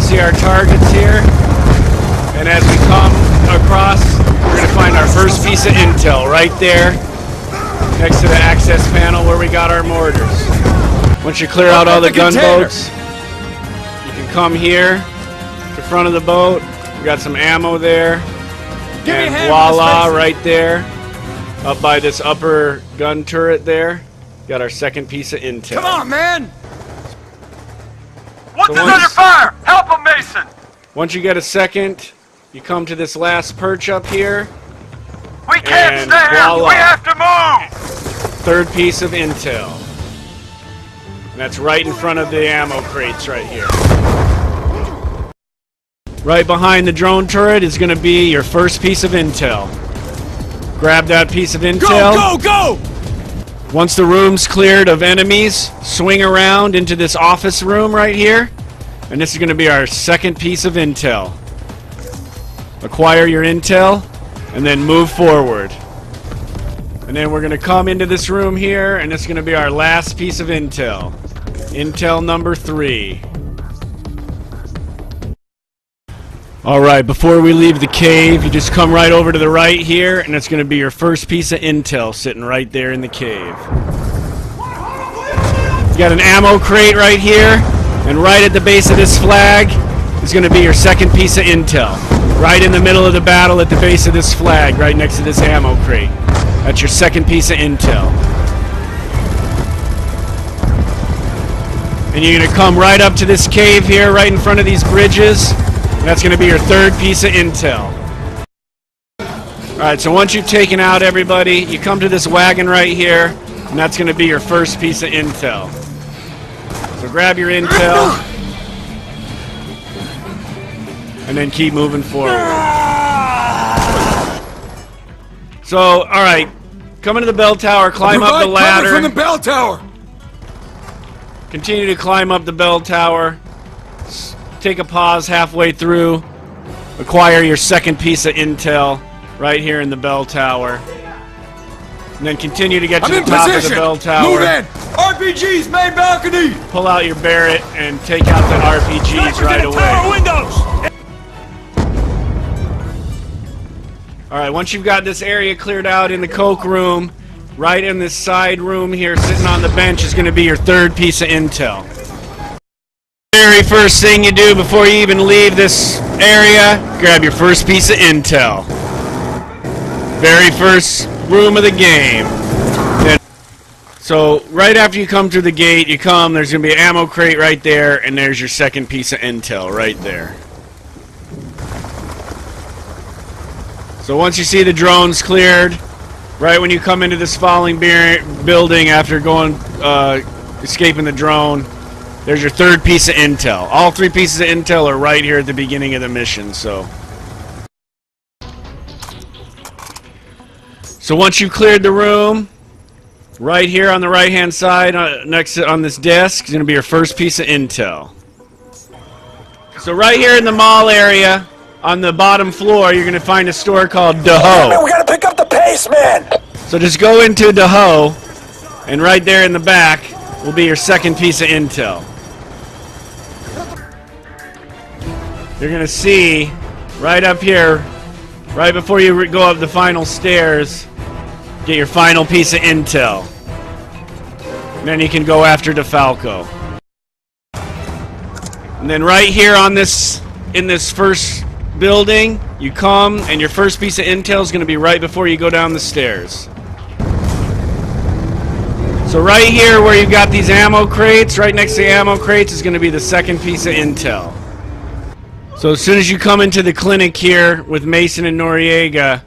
see our targets here. And as we come across, we're going to find our first piece of intel right there next to the access panel where we got our mortars. Once you clear out all the gunboats, you can come here to the front of the boat. We got some ammo there. And voila, right there, up by this upper gun turret there, got our second piece of intel. Come on, man! What's under fire? Help him, Mason! Once you get a second, you come to this last perch up here. We can't stay here! Voila. We have to move! Third piece of intel. And that's right in front of the ammo crates right here. Right behind the drone turret is going to be your first piece of intel. Grab that piece of intel. Go, go, go! Once the room's cleared of enemies, swing around into this office room right here. And this is going to be our second piece of intel. Acquire your intel and then move forward. And then we're going to come into this room here, and it's going to be our last piece of intel. Intel number 3. Alright, before we leave the cave, you just come right over to the right here, and it's going to be your first piece of intel sitting right there in the cave. You got an ammo crate right here, and right at the base of this flag is going to be your second piece of intel. Right in the middle of the battle at the base of this flag, right next to this ammo crate. That's your second piece of intel. And you're going to come right up to this cave here, right in front of these bridges. And that's going to be your third piece of intel. Alright, so once you've taken out everybody, you come to this wagon right here, and that's going to be your first piece of intel. So grab your intel, and then keep moving forward. So, alright, come into the bell tower, climb up the ladder. From the bell tower! Continue to climb up the bell tower. Take a pause halfway through. Acquire your second piece of intel right here in the bell tower. And then continue to get to the top of the bell tower. Move in! RPGs, main balcony! Pull out your Barrett and take out the RPGs right away. Tower windows! Alright, once you've got this area cleared out in the coke room, right in this side room here, sitting on the bench, is going to be your third piece of intel. Very first thing you do before you even leave this area, grab your first piece of intel. Very first room of the game. So, right after you come through the gate, there's going to be an ammo crate right there, and there's your second piece of intel right there. So once you see the drones cleared, right when you come into this falling building after escaping the drone, there's your third piece of intel. All 3 pieces of intel are right here at the beginning of the mission. So once you've cleared the room, right here on the right-hand side, next on this desk, is going to be your first piece of intel. So right here in the mall area, on the bottom floor, you're going to find a store called DeHo. Man, we gotta pick up the pace, man! So just go into DeHo, and right there in the back will be your second piece of intel. You're going to see right up here, right before you go up the final stairs, get your final piece of intel. And then you can go after DeFalco. And then right here on this, in this first building, you come, and your first piece of intel is going to be right before you go down the stairs. So right here where you've got these ammo crates, right next to the ammo crates is going to be the second piece of intel. So as soon as you come into the clinic here with Mason and Noriega,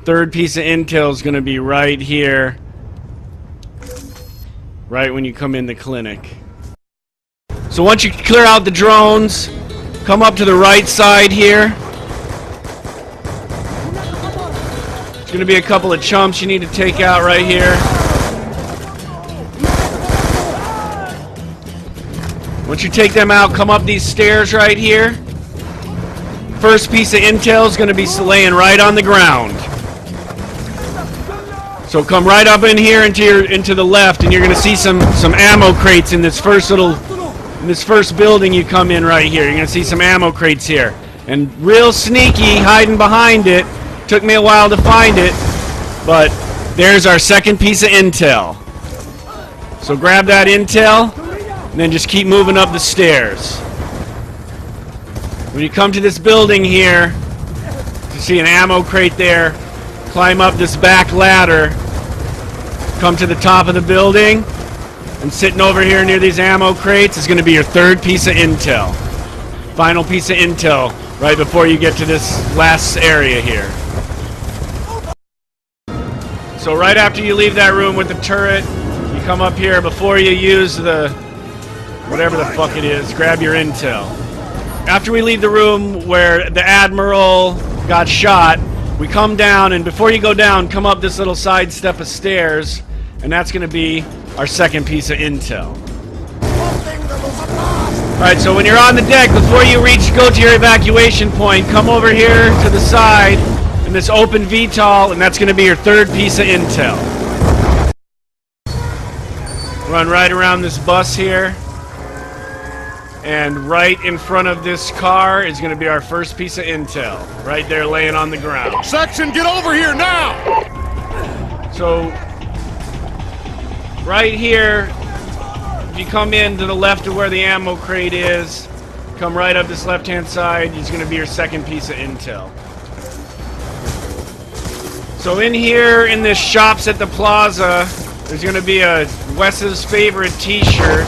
third piece of intel is going to be right here, right when you come in the clinic. So once you clear out the drones, come up to the right side here. There's going to be a couple of chumps you need to take out right here. Once you take them out, come up these stairs right here. First piece of intel is going to be laying right on the ground. So come right up in here into the left, and you're going to see some ammo crates in this first little in this first building you come in right here. You're going to see some ammo crates here. And real sneaky, hiding behind it. Took me a while to find it, but there's our second piece of intel. So grab that intel, and then just keep moving up the stairs. When you come to this building here, you see an ammo crate there. Climb up this back ladder. Come to the top of the building. And sitting over here near these ammo crates is going to be your third piece of intel. Final piece of intel right before you get to this last area here. So right after you leave that room with the turret, you come up here before you use the whatever the fuck it is, grab your intel. After we leave the room where the Admiral got shot, we come down, and before you go down, come up this little side step of stairs, and that's going to be our second piece of intel. Alright, so when you're on the deck, before you go to your evacuation point, come over here to the side in this open VTOL, and that's going to be your third piece of intel. Run right around this bus here, and right in front of this car is going to be our first piece of intel, right there laying on the ground. Section, get over here now! So, right here, if you come in to the left of where the ammo crate is, come right up this left-hand side, is going to be your second piece of intel. So in here, in this Shops at the Plaza, there's going to be a Wes's favorite t-shirt.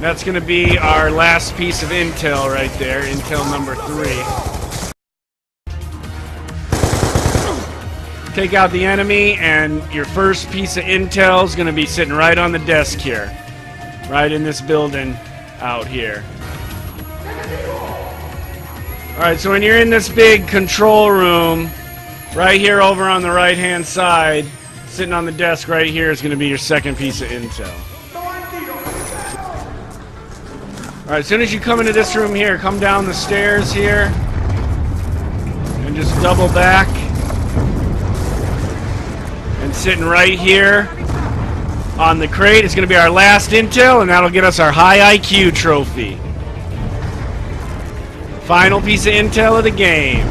That's going to be our last piece of intel right there, intel number 3. Take out the enemy, and your first piece of intel is going to be sitting right on the desk here. Right in this building out here. Alright, so when you're in this big control room, right here over on the right-hand side, sitting on the desk right here is going to be your second piece of intel. Alright, as soon as you come into this room here, come down the stairs here, and just double back. And sitting right here on the crate is going to be our last intel, and that'll get us our high IQ trophy. Final piece of intel of the game.